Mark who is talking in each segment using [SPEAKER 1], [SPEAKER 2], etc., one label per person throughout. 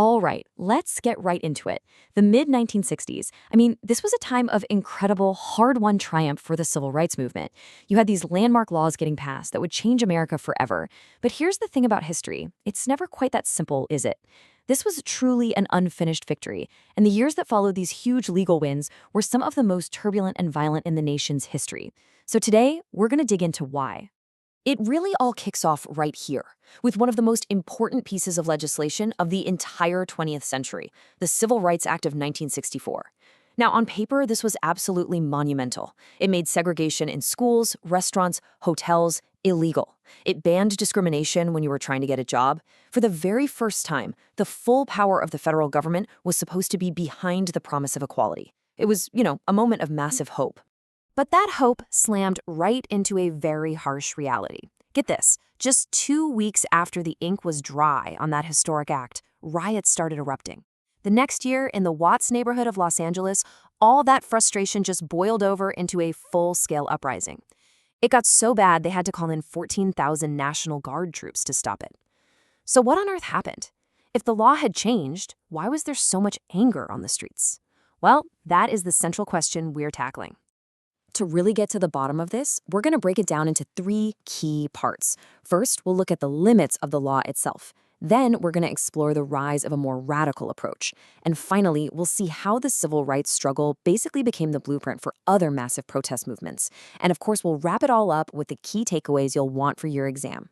[SPEAKER 1] All right, let's get right into it. The mid-1960s. This was a time of incredible, hard-won triumph for the civil rights movement. You had these landmark laws getting passed that would change America forever. But here's the thing about history. It's never quite that simple, is it? This was truly an unfinished victory, and the years that followed these huge legal wins were some of the most turbulent and violent in the nation's history. So today, we're going to dig into why. It really all kicks off right here, with one of the most important pieces of legislation of the entire 20th century, the Civil Rights Act of 1964. Now, on paper, this was absolutely monumental. It made segregation in schools, restaurants, hotels illegal. It banned discrimination when you were trying to get a job. For the very first time, the full power of the federal government was supposed to be behind the promise of equality. It was, a moment of massive hope. But that hope slammed right into a very harsh reality. Get this, just 2 weeks after the ink was dry on that historic act, riots started erupting. The next year, in the Watts neighborhood of Los Angeles, all that frustration just boiled over into a full-scale uprising. It got so bad they had to call in 14,000 National Guard troops to stop it. So what on earth happened? If the law had changed, why was there so much anger on the streets? Well, that is the central question we're tackling. To really get to the bottom of this, we're going to break it down into 3 key parts. First, we'll look at the limits of the law itself. Then, we're going to explore the rise of a more radical approach. And finally, we'll see how the civil rights struggle basically became the blueprint for other massive protest movements. And of course, we'll wrap it all up with the key takeaways you'll want for your exam.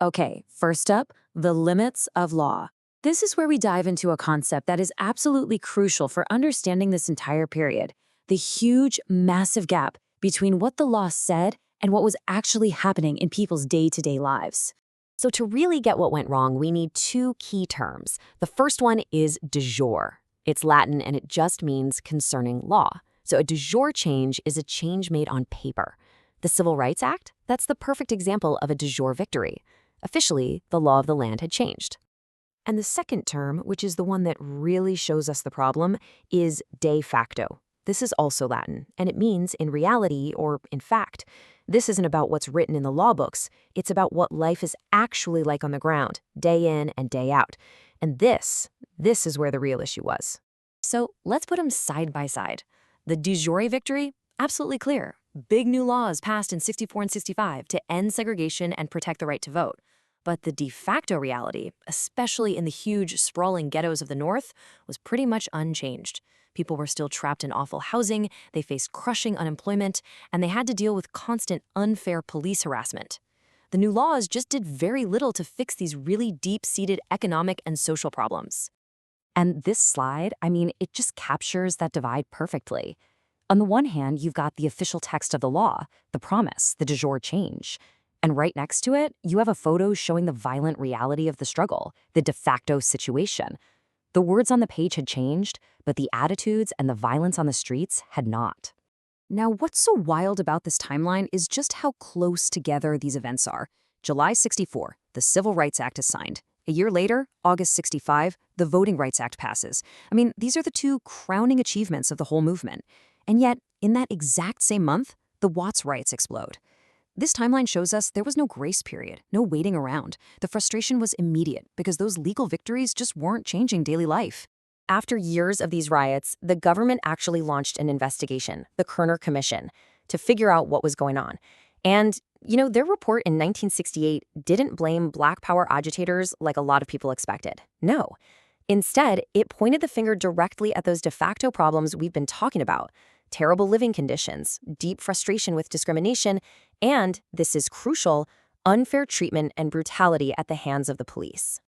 [SPEAKER 1] Okay, first up, the limits of law. This is where we dive into a concept that is absolutely crucial for understanding this entire period. The huge, massive gap between what the law said and what was actually happening in people's day-to-day lives. So to really get what went wrong, we need 2 key terms. The first one is de jure. It's Latin and it just means concerning law. So a de jure change is a change made on paper. The Civil Rights Act, that's the perfect example of a de jure victory. Officially, the law of the land had changed. And the second term, which is the one that really shows us the problem, is de facto. This is also Latin, and it means in reality or in fact. This isn't about what's written in the law books. It's about what life is actually like on the ground, day in and day out. And this is where the real issue was. So let's put them side by side. The de jure victory, absolutely clear. Big new laws passed in 64 and 65 to end segregation and protect the right to vote. But the de facto reality, especially in the huge, sprawling ghettos of the North, was pretty much unchanged. People were still trapped in awful housing, they faced crushing unemployment, and they had to deal with constant, unfair police harassment. The new laws just did very little to fix these really deep-seated economic and social problems. And this slide, it just captures that divide perfectly. On the one hand, you've got the official text of the law, the promise, the de jure change. And right next to it, you have a photo showing the violent reality of the struggle, the de facto situation. The words on the page had changed, but the attitudes and the violence on the streets had not. Now, what's so wild about this timeline is just how close together these events are. July 64, the Civil Rights Act is signed. A year later, August 65, the Voting Rights Act passes. These are the 2 crowning achievements of the whole movement. And yet, in that exact same month, the Watts riots explode. This timeline shows us there was no grace period, no waiting around. The frustration was immediate because those legal victories just weren't changing daily life. After years of these riots, the government actually launched an investigation, the Kerner Commission, to figure out what was going on. And, their report in 1968 didn't blame Black Power agitators like a lot of people expected. No. Instead, it pointed the finger directly at those de facto problems we've been talking about. Terrible living conditions, deep frustration with discrimination, and, this is crucial, unfair treatment and brutality at the hands of the police.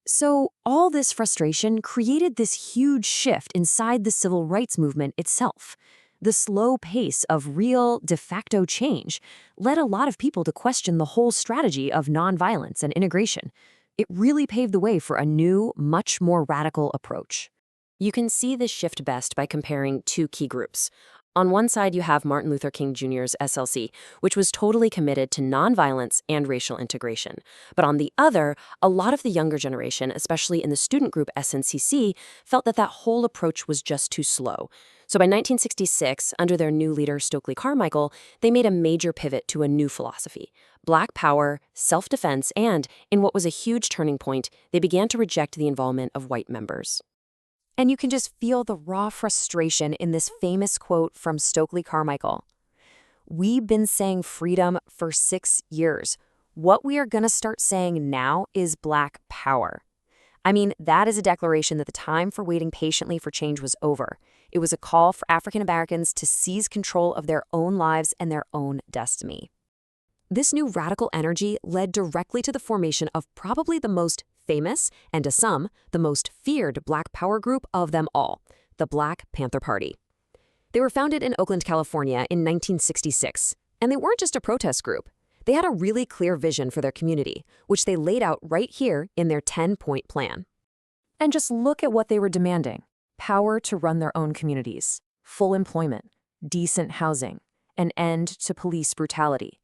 [SPEAKER 1] So all this frustration created this huge shift inside the civil rights movement itself. The slow pace of real de facto change led a lot of people to question the whole strategy of nonviolence and integration. It really paved the way for a new, much more radical approach. You can see this shift best by comparing 2 key groups. On one side, you have Martin Luther King Jr.'s SLC, which was totally committed to nonviolence and racial integration. But on the other, a lot of the younger generation, especially in the student group SNCC, felt that whole approach was just too slow. So by 1966, under their new leader Stokely Carmichael, they made a major pivot to a new philosophy.
[SPEAKER 2] Black power, self-defense, and, in what was a huge turning point, they began to reject the involvement of white members.
[SPEAKER 1] And you can just feel the raw frustration in this famous quote from Stokely Carmichael. "We've been saying freedom for 6 years. What we are going to start saying now is Black power." I mean, that is a declaration that the time for waiting patiently for change was over. It was a call for African Americans to seize control of their own lives and their own destiny. This new radical energy led directly to the formation of probably the most famous, and to some, the most feared Black power group of them all, the Black Panther Party. They were founded in Oakland, California in 1966, and they weren't just a protest group. They had a really clear vision for their community, which they laid out right here in their 10-point plan. And just look at what they were demanding: power to run their own communities, full employment, decent housing, an end to police brutality.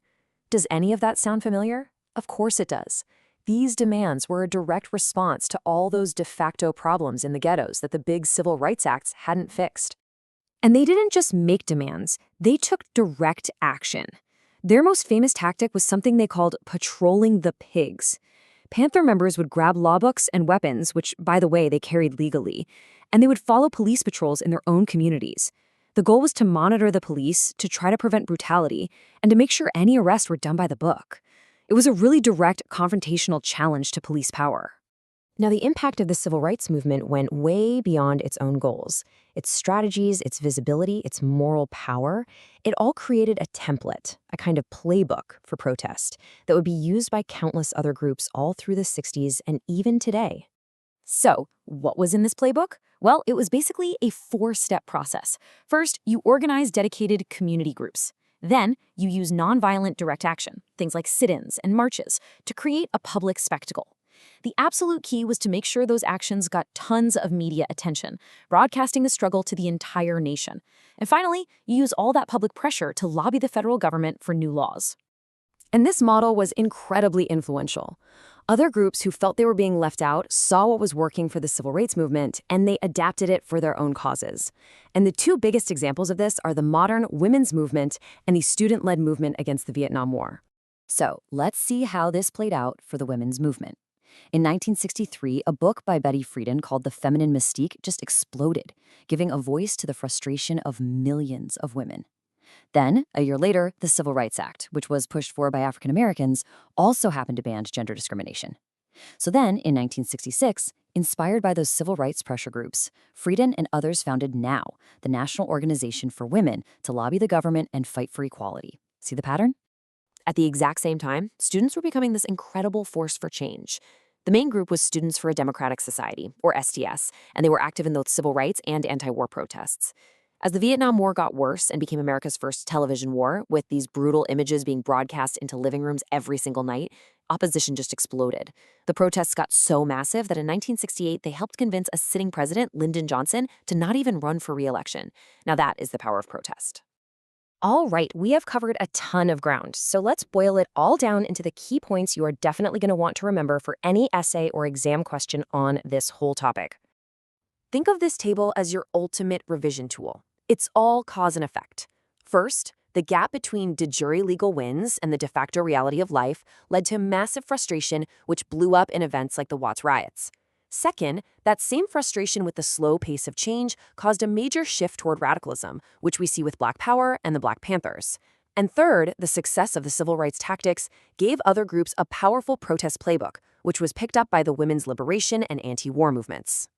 [SPEAKER 1] Does any of that sound familiar? Of course it does. These demands were a direct response to all those de facto problems in the ghettos that the big civil rights acts hadn't fixed. And they didn't just make demands, they took direct action. Their most famous tactic was something they called patrolling the pigs. Panther members would grab law books and weapons, which, by the way, they carried legally, and they would follow police patrols in their own communities. The goal was to monitor the police, to try to prevent brutality, and to make sure any arrests were done by the book. It was a really direct, confrontational challenge to police power. Now, the impact of the civil rights movement went way beyond its own goals. Its strategies, its visibility, its moral power, it all created a template, a kind of playbook for protest that would be used by countless other groups all through the 60s and even today. So, what was in this playbook? Well, it was basically a 4-step process. First, you organize dedicated community groups. Then, you use nonviolent direct action, things like sit-ins and marches, to create a public spectacle. The absolute key was to make sure those actions got tons of media attention, broadcasting the struggle to the entire nation. And finally, you use all that public pressure to lobby the federal government for new laws. And this model was incredibly influential. Other groups who felt they were being left out saw what was working for the civil rights movement, and they adapted it for their own causes. And the two biggest examples of this are the modern women's movement and the student-led movement against the Vietnam War. So let's see how this played out for the women's movement. In 1963, a book by Betty Friedan called The Feminine Mystique just exploded, giving a voice to the frustration of millions of women. Then, a year later, the Civil Rights Act, which was pushed for by African Americans, also happened to ban gender discrimination. So then, in 1966, inspired by those civil rights pressure groups, Friedan and others founded NOW, the National Organization for Women, to lobby the government and fight for equality. See the pattern? At the exact same time, students were becoming this incredible force for change. The main group was Students for a Democratic Society, or SDS, and they were active in both civil rights and anti-war protests. As the Vietnam War got worse and became America's first television war, with these brutal images being broadcast into living rooms every single night, opposition just exploded. The protests got so massive that in 1968, they helped convince a sitting president, Lyndon Johnson, to not even run for re-election. Now that is the power of protest. All right, we have covered a ton of ground, so let's boil it all down into the key points you are definitely going to want to remember for any essay or exam question on this whole topic. Think of this table as your ultimate revision tool. It's all cause and effect. First, the gap between de jure legal wins and the de facto reality of life led to massive frustration, which blew up in events like the Watts riots. Second, that same frustration with the slow pace of change caused a major shift toward radicalism, which we see with Black Power and the Black Panthers. And third, the success of the civil rights tactics gave other groups a powerful protest playbook, which was picked up by the women's liberation and anti-war movements.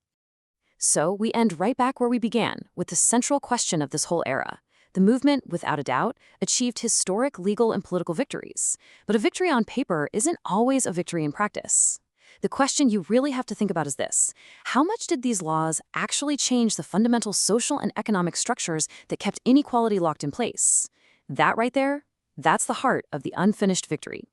[SPEAKER 1] So we end right back where we began, with the central question of this whole era. The movement, without a doubt, achieved historic legal and political victories. But a victory on paper isn't always a victory in practice. The question you really have to think about is this: how much did these laws actually change the fundamental social and economic structures that kept inequality locked in place? That right there, that's the heart of the unfinished victory.